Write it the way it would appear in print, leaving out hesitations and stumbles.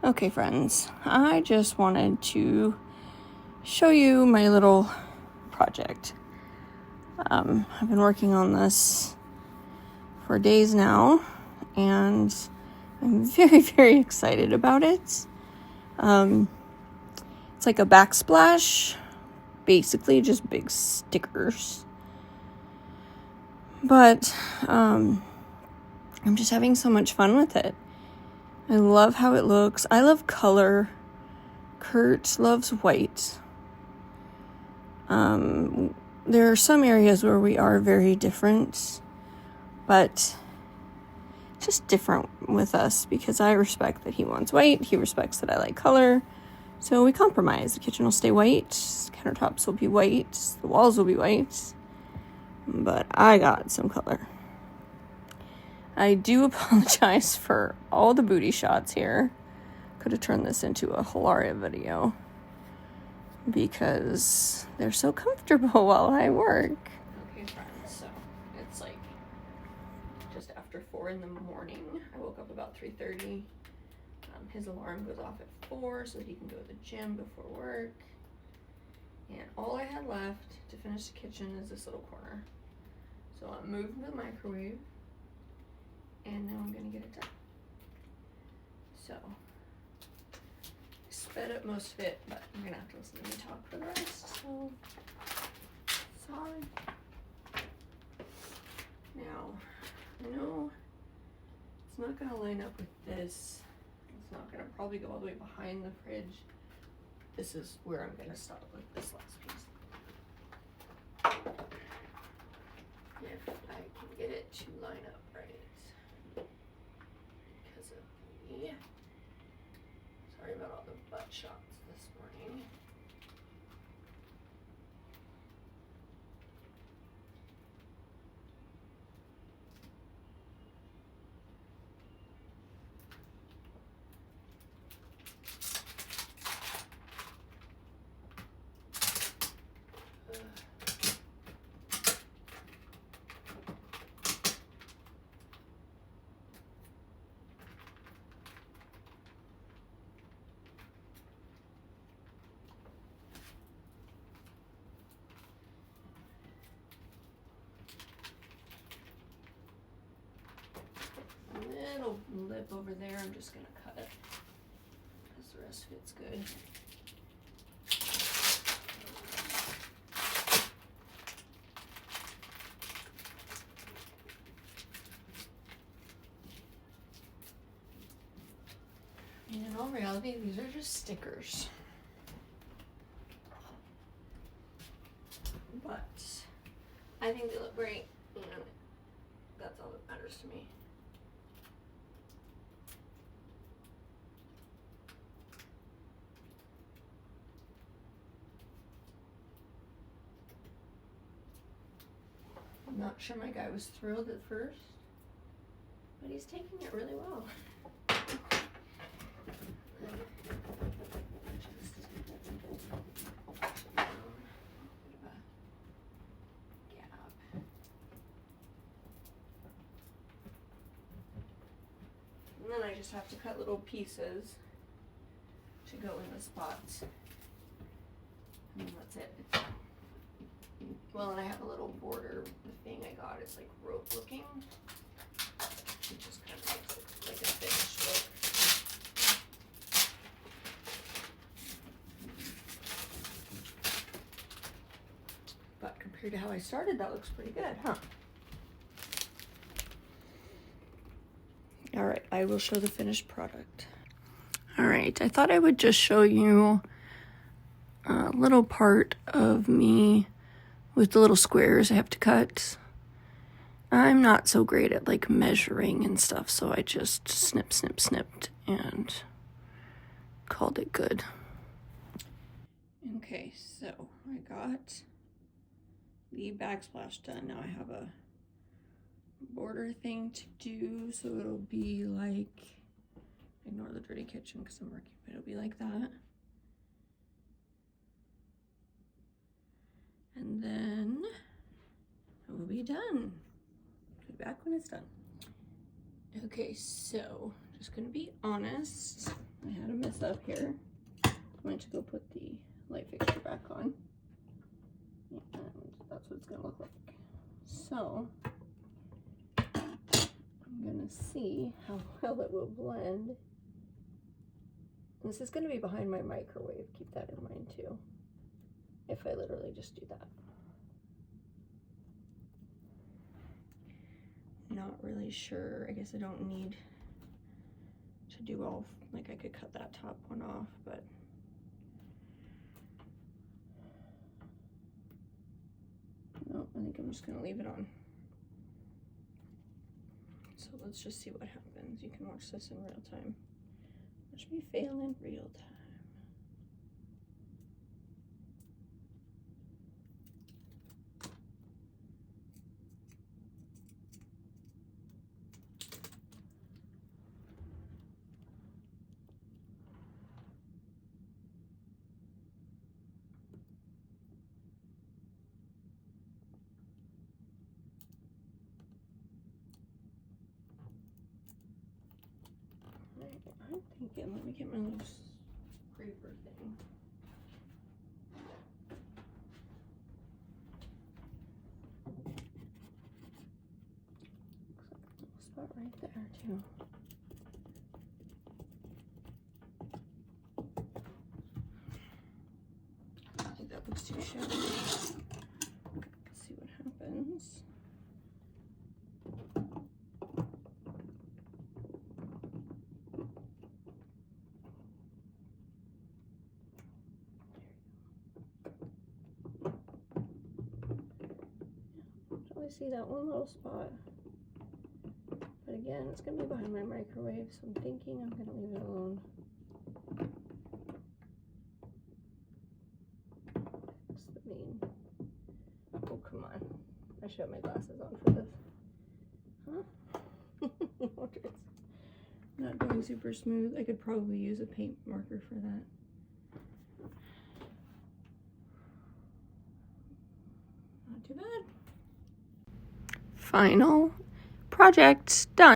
Okay, friends, I just wanted to show you my little project. I've been working on this for days now, and I'm very, very excited about it. It's like a backsplash, basically just big stickers. But I'm just having so much fun with it. I love how it looks. I love color. Kurt loves white. There are some areas where we are very different, but just different with us because I respect that he wants white. He respects that I like color. So we compromise. The kitchen will stay white. Countertops will be white. The walls will be white. But I got some color. I do apologize for all the booty shots here. Could have turned this into a Hilaria video because they're so comfortable while I work. Okay, friends, so it's like just after 4 in the morning. I woke up about 3:30. His alarm goes off at 4 so that he can go to the gym before work. And all I had left to finish the kitchen is this little corner. So I'm moving the microwave, and now I'm gonna get it done. So, I sped up most of it, but you're gonna have to listen to me talk for the rest, so, sorry. Now, I know it's not gonna line up with this. It's not gonna probably go all the way behind the fridge. This is where I'm gonna stop with this last piece. If I can get it to line up right. Because of me. Sorry about all the butt shots this morning. Little lip over there, I'm just gonna cut it because the rest fits good. And in all reality, these are just stickers. But I think they look great, and that's all that matters to me. I'm not sure my guy was thrilled at first, but he's taking it really well. And then I just have to cut little pieces to go in the spots. And that's it. Well, and I have a little border. The thing I got is like rope looking. It just kind of makes it like a finished look. But compared to how I started, that looks pretty good, huh? All right, I will show the finished product. All right, I thought I would just show you a little part of me with the little squares I have to cut. I'm not so great at like measuring and stuff, so I just snipped and called it good. Okay, so I got the backsplash done. Now I have a border thing to do, so it'll be like, ignore the dirty kitchen because I'm working, but it'll be like that. And then it will be done. Be back when it's done. Okay, so just gonna be honest. I had a mess up here. I went to go put the light fixture back on. And that's what it's gonna look like. So I'm gonna see how well it will blend. This is gonna be behind my microwave, keep that in mind too. If I literally just do that. Not really sure. I guess I don't need to do all, like I could cut that top one off, but no, I think I'm just gonna leave it on. So let's just see what happens. You can watch this in real time. Watch me fail in real time. I'm thinking, let me get my little scraper thing. Looks like a little spot right there too. I think that looks too shallow. Let's see what happens. I see that one little spot, but again, it's gonna be behind my microwave, so I'm thinking I'm gonna leave it alone. Fix the main. Oh, come on. I should have my glasses on for this. Huh? It's not going super smooth. I could probably use a paint marker for that. Not too bad. Final project done.